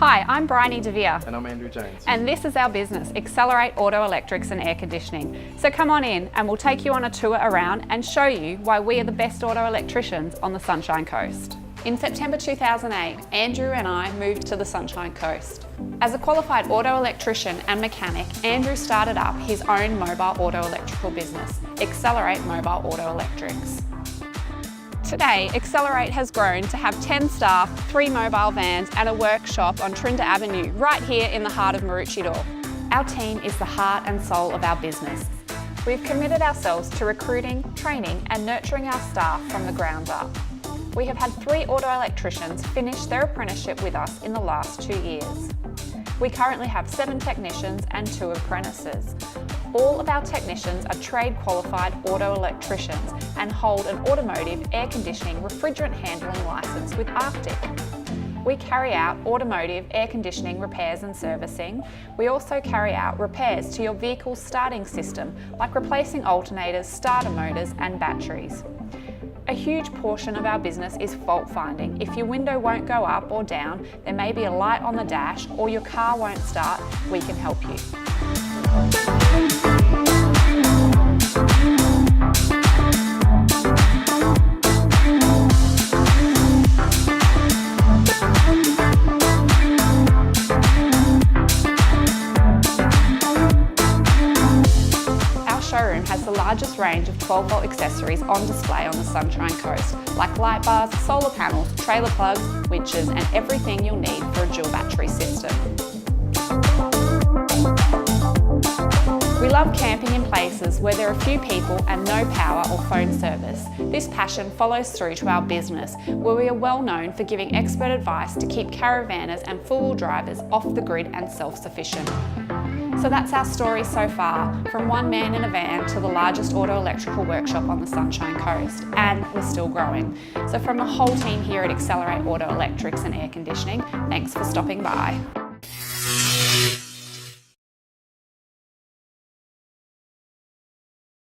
Hi, I'm Bryony DeVere. And I'm Andrew Jones. And this is our business, Accelerate Auto Electrics and Air Conditioning. So come on in and we'll take you on a tour around and show you why we are the best auto electricians on the Sunshine Coast. In September 2008, Andrew and I moved to the Sunshine Coast. As a qualified auto electrician and mechanic, Andrew started up his own mobile auto electrical business, Accelerate Mobile Auto Electrics. Today, Accelerate has grown to have 10 staff, 3 mobile vans and a workshop on Trinda Avenue, right here in the heart of Maroochydore. Our team is the heart and soul of our business. We've committed ourselves to recruiting, training and nurturing our staff from the ground up. We have had 3 auto electricians finish their apprenticeship with us in the last 2 years. We currently have 7 technicians and 2 apprentices. All of our technicians are trade qualified auto electricians and hold an automotive air conditioning refrigerant handling licence with Arctic. We carry out automotive air conditioning repairs and servicing. We also carry out repairs to your vehicle's starting system, like replacing alternators, starter motors and batteries. A huge portion of our business is fault finding. If your window won't go up or down, there may be a light on the dash or your car won't start, we can help you. Showroom has the largest range of 12-volt accessories on display on the Sunshine Coast, like light bars, solar panels, trailer plugs, winches and everything you'll need for a dual battery system. We love camping in places where there are few people and no power or phone service. This passion follows through to our business, where we are well known for giving expert advice to keep caravanners and four-wheel drivers off the grid and self-sufficient. So that's our story so far, from one man in a van to the largest auto electrical workshop on the Sunshine Coast, and we're still growing. So from the whole team here at Accelerate Auto Electrics and Air Conditioning, thanks for stopping by.